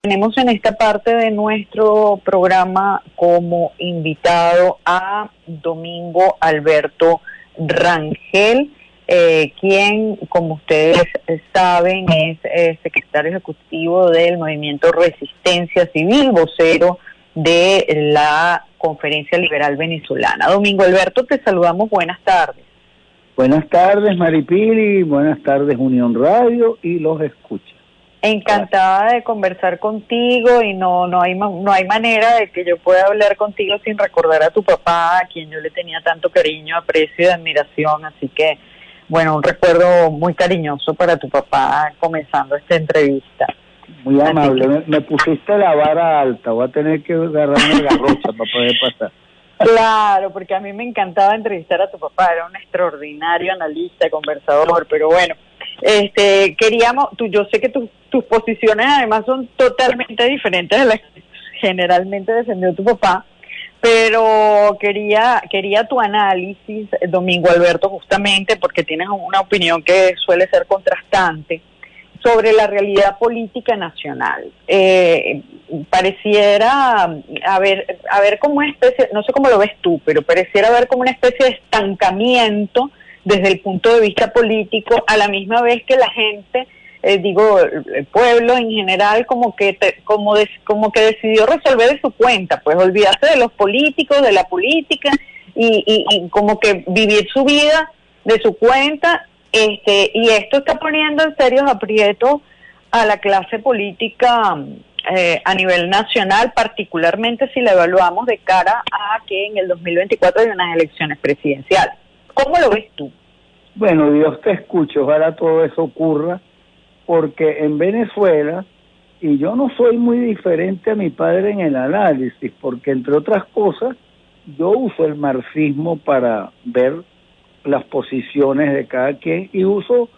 Tenemos en esta parte de nuestro programa como invitado a Domingo Alberto Rangel, quien, como ustedes saben, es secretario ejecutivo del Movimiento Resistencia Civil, vocero de la Conferencia Liberal Venezolana. Domingo Alberto, te saludamos, buenas tardes. Buenas tardes, Maripili, buenas tardes, Unión Radio, y los escucha. Encantada de conversar contigo, y no hay manera de que yo pueda hablar contigo sin recordar a tu papá, a quien yo le tenía tanto cariño, aprecio y admiración. Así que, bueno, un recuerdo muy cariñoso para tu papá comenzando esta entrevista. Muy amable, me pusiste la vara alta, voy a tener que agarrarme la garrocha para poder pasar. Claro, porque a mí me encantaba entrevistar a tu papá, era un extraordinario analista, conversador, pero bueno, yo sé que tus posiciones además son totalmente diferentes de las que generalmente defendió tu papá, pero quería tu análisis, Domingo Alberto, justamente porque tienes una opinión que suele ser contrastante sobre la realidad política nacional. Pareciera haber como una especie, no sé cómo lo ves tú, pero pareciera haber como una especie de estancamiento desde el punto de vista político, a la misma vez que la gente, el pueblo en general, como que decidió resolver de su cuenta, pues olvidarse de los políticos, de la política, y como que vivir su vida de su cuenta. Y esto está poniendo en serios aprietos a la clase política a nivel nacional, particularmente si la evaluamos de cara a que en el 2024 hay unas elecciones presidenciales. ¿Cómo lo ves tú? Bueno, Dios te escuche, ojalá todo eso ocurra, porque en Venezuela, y yo no soy muy diferente a mi padre en el análisis, porque entre otras cosas, yo uso el marxismo para ver las posiciones de cada quien y uso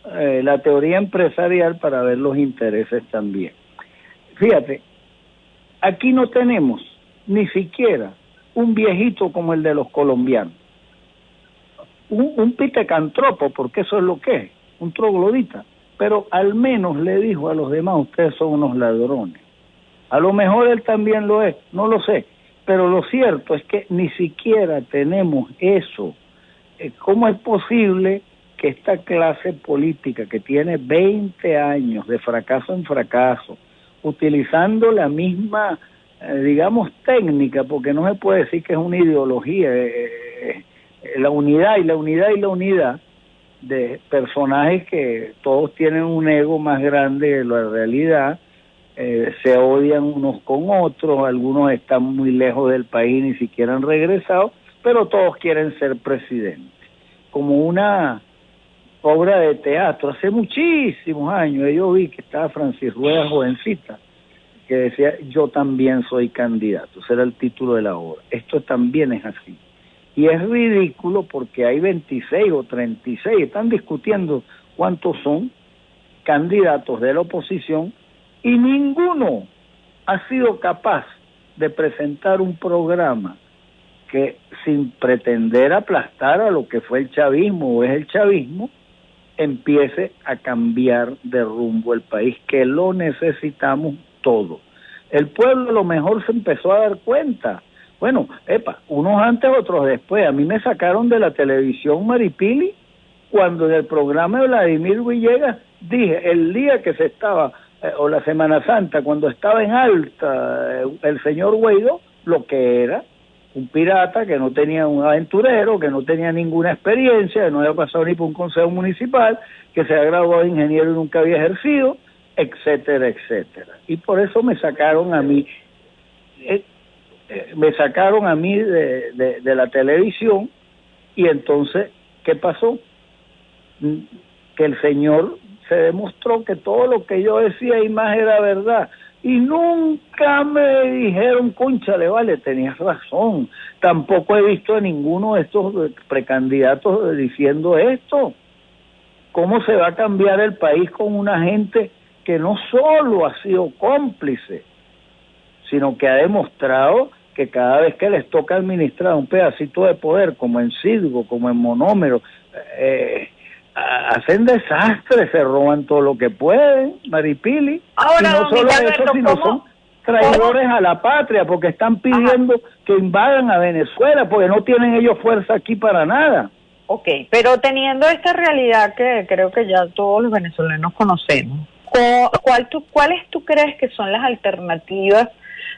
la teoría empresarial para ver los intereses también. Fíjate, aquí no tenemos ni siquiera un viejito como el de los colombianos, un pitecantropo, porque eso es lo que es, un troglodita, pero al menos le dijo a los demás, ustedes son unos ladrones. A lo mejor él también lo es, no lo sé, pero lo cierto es que ni siquiera tenemos eso. ¿Cómo es posible que esta clase política que tiene 20 años de fracaso en fracaso, utilizando la misma, digamos, técnica, porque no se puede decir que es una ideología, la unidad de personajes que todos tienen un ego más grande de la realidad, se odian unos con otros, algunos están muy lejos del país, ni siquiera han regresado, pero todos quieren ser presidentes, como una obra de teatro. Hace muchísimos años yo vi que estaba Francis Rueda, jovencita, que decía, yo también soy candidato, ese era el título de la obra. Esto también es así, y es ridículo porque hay 26 o 36, están discutiendo cuántos son candidatos de la oposición, y ninguno ha sido capaz de presentar un programa que, sin pretender aplastar a lo que fue el chavismo o es el chavismo, empiece a cambiar de rumbo el país, que lo necesitamos todo. El pueblo a lo mejor se empezó a dar cuenta. Bueno, unos antes, otros después. A mí me sacaron de la televisión, Maripili, cuando en el programa de Vladimir Villegas dije, el día que se estaba, o la Semana Santa, cuando estaba en alta el señor Guaidó, lo que era un pirata, que no tenía, un aventurero, que no tenía ninguna experiencia, que no había pasado ni por un consejo municipal, que se había graduado de ingeniero y nunca había ejercido, etcétera, etcétera. Y por eso me sacaron a mí, de la televisión. Y entonces, ¿qué pasó? Que el señor se demostró que todo lo que yo decía y más era verdad. Y nunca me dijeron, cónchale, vale, tenías razón. Tampoco he visto a ninguno de estos precandidatos diciendo esto. ¿Cómo se va a cambiar el país con una gente que no solo ha sido cómplice, sino que ha demostrado que cada vez que les toca administrar un pedacito de poder, como en Cidgo, como en Monómero, hacen desastres, se roban todo lo que pueden, Maripili. Ahora, y no solo Alberto, eso, sino son traidores a la patria, porque están pidiendo que invadan a Venezuela, porque no tienen ellos fuerza aquí para nada. Ok, pero teniendo esta realidad que creo que ya todos los venezolanos conocemos, ¿cuáles tú crees que son las alternativas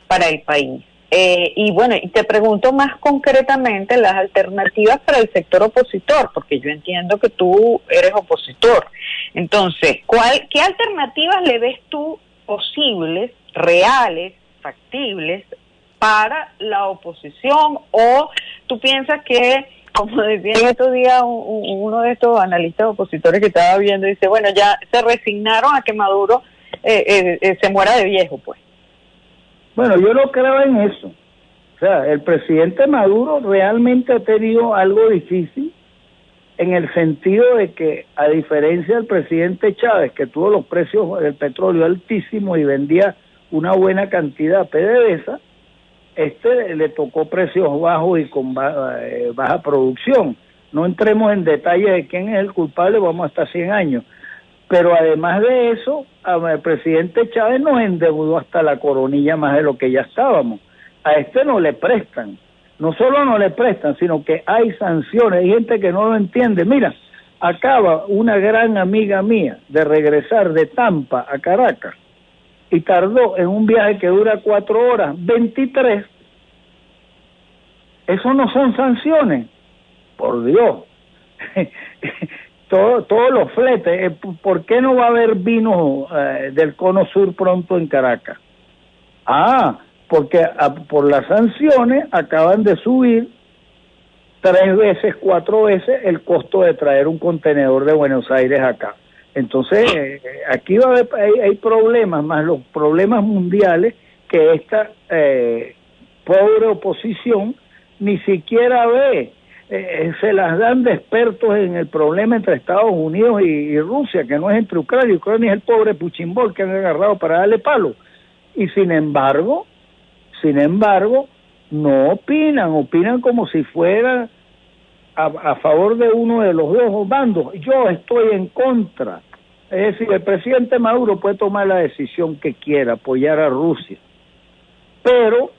para el país? Y bueno, y te pregunto más concretamente las alternativas para el sector opositor, porque yo entiendo que tú eres opositor. Entonces, ¿qué alternativas le ves tú posibles, reales, factibles para la oposición? ¿O tú piensas que, como decía en estos días uno de estos analistas opositores que estaba viendo, dice, bueno, ya se resignaron a que Maduro se muera de viejo, pues? Bueno, yo no creo en eso. O sea, el presidente Maduro realmente ha tenido algo difícil en el sentido de que, a diferencia del presidente Chávez, que tuvo los precios del petróleo altísimos y vendía una buena cantidad a PDVSA, le tocó precios bajos y con baja producción. No entremos en detalles de quién es el culpable, vamos hasta 100 años. Pero además de eso, el presidente Chávez nos endeudó hasta la coronilla más de lo que ya estábamos. A no le prestan. No solo no le prestan, sino que hay sanciones. Hay gente que no lo entiende. Mira, acaba una gran amiga mía de regresar de Tampa a Caracas y tardó en un viaje que dura 4 horas, 23. Eso no son sanciones. Por Dios. Todos los fletes, ¿por qué no va a haber vino del Cono Sur pronto en Caracas? Porque por las sanciones acaban de subir 3 veces, 4 veces el costo de traer un contenedor de Buenos Aires acá. Entonces, aquí va a haber, hay problemas, más los problemas mundiales que esta pobre oposición ni siquiera ve. Se las dan de expertos en el problema entre Estados Unidos y Rusia, que no es entre Ucrania. Ucrania es el pobre Puchimbol que han agarrado para darle palo. Y sin embargo, no opinan como si fuera a favor de uno de los dos bandos. Yo estoy en contra. Es decir, el presidente Maduro puede tomar la decisión que quiera, apoyar a Rusia, pero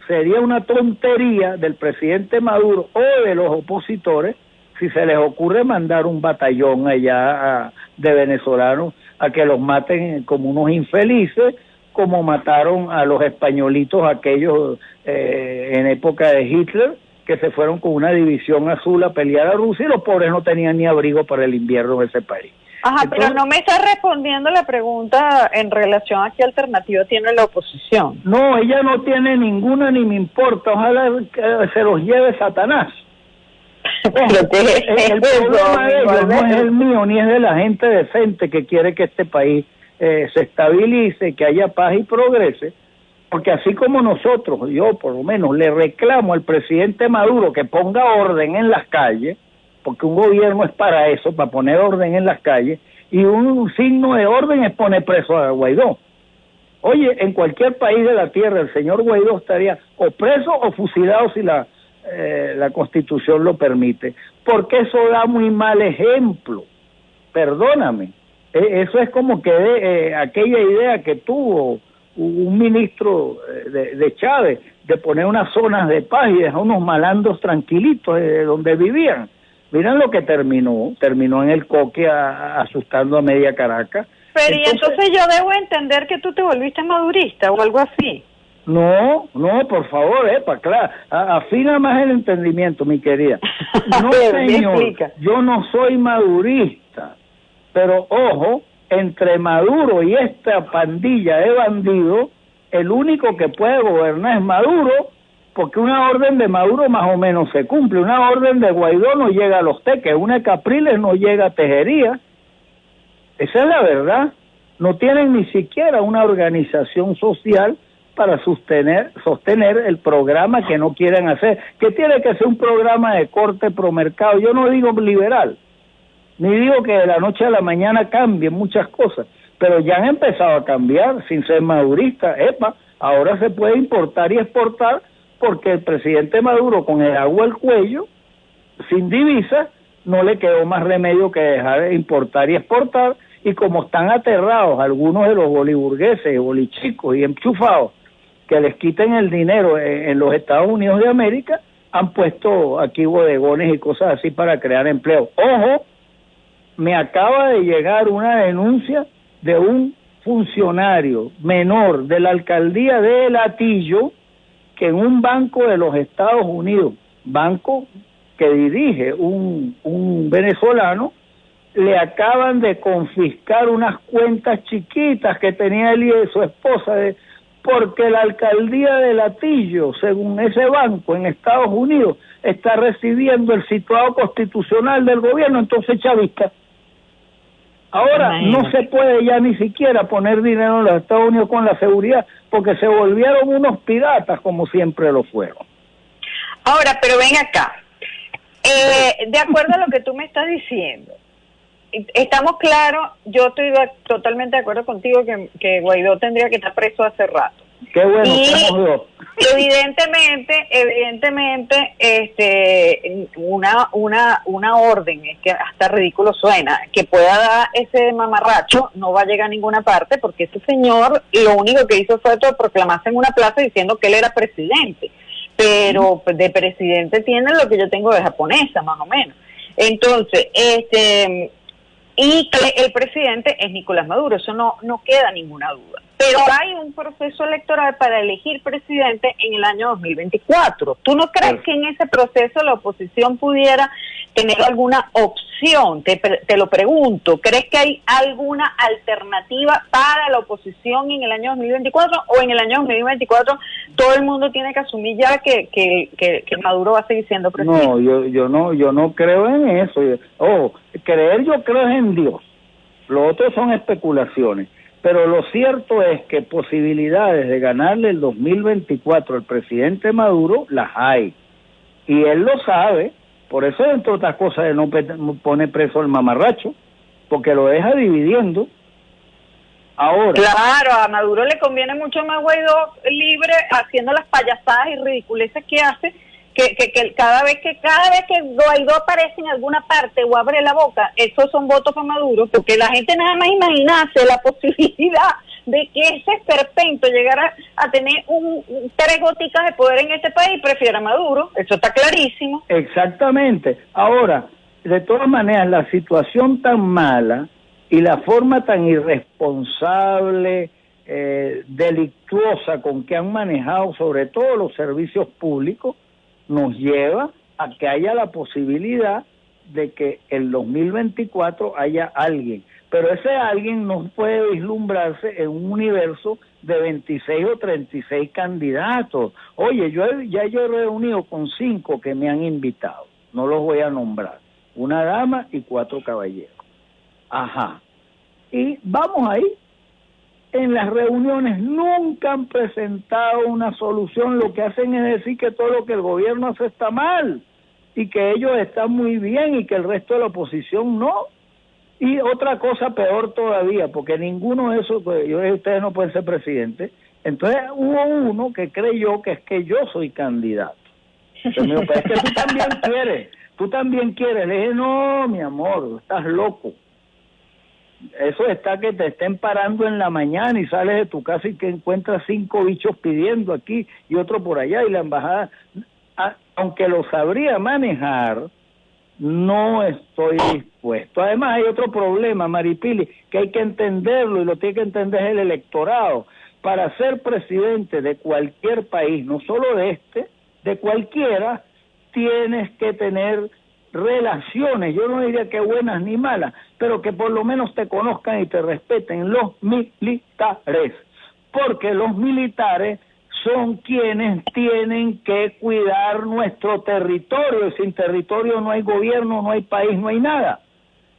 sería una tontería del presidente Maduro o de los opositores si se les ocurre mandar un batallón allá de venezolanos a que los maten como unos infelices, como mataron a los españolitos aquellos en época de Hitler, que se fueron con una división azul a pelear a Rusia y los pobres no tenían ni abrigo para el invierno en ese país. Entonces, pero no me está respondiendo la pregunta en relación a qué alternativa tiene la oposición. No, ella no tiene ninguna ni me importa, ojalá se los lleve Satanás. El problema de ellos no es el mío ni es de la gente decente que quiere que este país se estabilice, que haya paz y progrese, porque así como nosotros, yo por lo menos le reclamo al presidente Maduro que ponga orden en las calles, porque un gobierno es para eso, para poner orden en las calles, y un signo de orden es poner preso a Guaidó. Oye, en cualquier país de la tierra el señor Guaidó estaría o preso o fusilado si la Constitución lo permite, porque eso da muy mal ejemplo, perdóname. Eso es como que aquella idea que tuvo un ministro de Chávez de poner unas zonas de paz y dejar unos malandros tranquilitos donde vivían. Miren lo que terminó en el Coque asustando a media Caracas. Pero entonces yo debo entender que tú te volviste madurista o algo así. No, por favor, claro, afina más el entendimiento, mi querida. No, señor, yo no soy madurista, pero ojo, entre Maduro y esta pandilla de bandidos, el único que puede gobernar es Maduro, porque una orden de Maduro más o menos se cumple, una orden de Guaidó no llega a Los Teques, una de Capriles no llega a Tejería. Esa es la verdad. No tienen ni siquiera una organización social para sostener el programa que no quieren hacer, que tiene que ser un programa de corte pro mercado. Yo no digo liberal, ni digo que de la noche a la mañana cambien muchas cosas, pero ya han empezado a cambiar sin ser maduristas. Ahora se puede importar y exportar porque el presidente Maduro, con el agua al cuello, sin divisa, no le quedó más remedio que dejar de importar y exportar, y como están aterrados algunos de los boliburgueses, bolichicos y enchufados, que les quiten el dinero en los Estados Unidos de América, han puesto aquí bodegones y cosas así para crear empleo. Ojo, me acaba de llegar una denuncia de un funcionario menor de la alcaldía de Latillo, que en un banco de los Estados Unidos, banco que dirige un venezolano, le acaban de confiscar unas cuentas chiquitas que tenía él y su esposa, porque la alcaldía de Latillo, según ese banco en Estados Unidos, está recibiendo el situado constitucional del gobierno, entonces chavista. Ahora no se puede ya ni siquiera poner dinero en los Estados Unidos con la seguridad, porque se volvieron unos piratas como siempre lo fueron. Ahora, pero ven acá, de acuerdo a lo que tú me estás diciendo, estamos claros, yo estoy totalmente de acuerdo contigo que Guaidó tendría que estar preso hace rato. Qué bueno, y evidentemente, una orden, es que hasta ridículo suena, que pueda dar ese mamarracho, no va a llegar a ninguna parte, porque ese señor lo único que hizo fue proclamarse en una plaza diciendo que él era presidente, pero de presidente tiene lo que yo tengo de japonesa, más o menos. Entonces, y que el presidente es Nicolás Maduro, eso no queda ninguna duda. Pero hay un proceso electoral para elegir presidente en el año 2024. ¿Tú no crees que en ese proceso la oposición pudiera tener alguna opción? Te lo pregunto, ¿crees que hay alguna alternativa para la oposición en el año 2024 o en el año 2024 todo el mundo tiene que asumir ya que Maduro va a seguir siendo presidente? No, yo no creo en eso. Creer yo creo en Dios. Lo otro son especulaciones. Pero lo cierto es que posibilidades de ganarle el 2024 al presidente Maduro las hay. Y él lo sabe. Por eso, entre otras cosas, él no pone preso al mamarracho, porque lo deja dividiendo. Ahora. Claro, a Maduro le conviene mucho más Guaidó libre haciendo las payasadas y ridiculeces que hace, que cada vez que Guaidó aparece en alguna parte o abre la boca, esos son votos para Maduro, porque la gente nada más imaginarse la posibilidad de que ese esperpento llegara a tener tres goticas de poder en este país, prefiere a Maduro, eso está clarísimo. Exactamente. Ahora, de todas maneras, la situación tan mala y la forma tan irresponsable, delictuosa con que han manejado sobre todo los servicios públicos, nos lleva a que haya la posibilidad de que el 2024 haya alguien, pero ese alguien no puede vislumbrarse en un universo de 26 o 36 candidatos. Oye, yo he reunido con 5 que me han invitado, no los voy a nombrar, una dama y 4 caballeros. Ajá, y vamos ahí. En las reuniones nunca han presentado una solución, lo que hacen es decir que todo lo que el gobierno hace está mal y que ellos están muy bien y que el resto de la oposición no. Y otra cosa peor todavía, porque ninguno de esos, ustedes no pueden ser presidentes, entonces hubo uno que creyó que es que yo soy candidato. Entonces me dijo, pero es que tú también quieres. Le dije, no, mi amor, estás loco. Eso está que te estén parando en la mañana y sales de tu casa y que encuentras 5 bichos pidiendo aquí y otro por allá, y la embajada, aunque lo sabría manejar, no estoy dispuesto. Además hay otro problema, Maripili, que hay que entenderlo y lo tiene que entender el electorado. Para ser presidente de cualquier país, no solo de cualquiera, tienes que tener relaciones, yo no diría que buenas ni malas, pero que por lo menos te conozcan y te respeten los militares, porque los militares son quienes tienen que cuidar nuestro territorio, y sin territorio no hay gobierno, no hay país, no hay nada.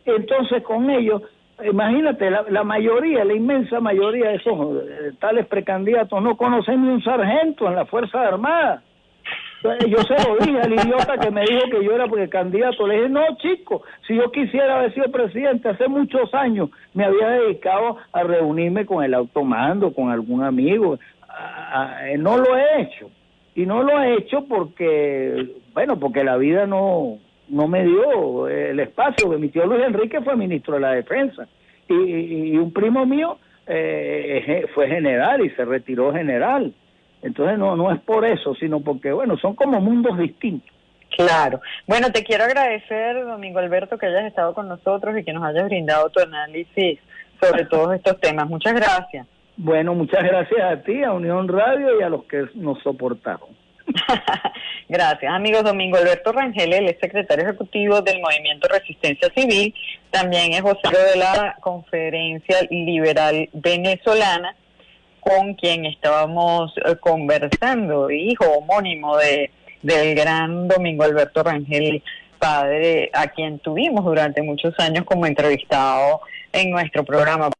Entonces con ellos, imagínate, la mayoría, la inmensa mayoría de esos tales precandidatos no conocen ni un sargento en la Fuerza Armada. Yo se lo dije al idiota que me dijo que yo era candidato. Le dije, no, chico, si yo quisiera haber sido presidente hace muchos años, me había dedicado a reunirme con el automando, con algún amigo. No lo he hecho. Y no lo he hecho porque, bueno, porque la vida no no me dio el espacio, que mi tío Luis Enrique fue ministro de la Defensa, y un primo mío fue general y se retiró general. Entonces no es por eso, sino porque, bueno, son como mundos distintos. Claro. Bueno, te quiero agradecer, Domingo Alberto, que hayas estado con nosotros y que nos hayas brindado tu análisis sobre todos estos temas. Muchas gracias. Bueno, muchas gracias a ti, a Unión Radio y a los que nos soportaron. Gracias, amigos. Domingo Alberto Rangel, él es secretario ejecutivo del Movimiento Resistencia Civil, también es vocero de la Conferencia Liberal Venezolana, con quien estábamos conversando, hijo homónimo del gran Domingo Alberto Rangel, padre, a quien tuvimos durante muchos años como entrevistado en nuestro programa.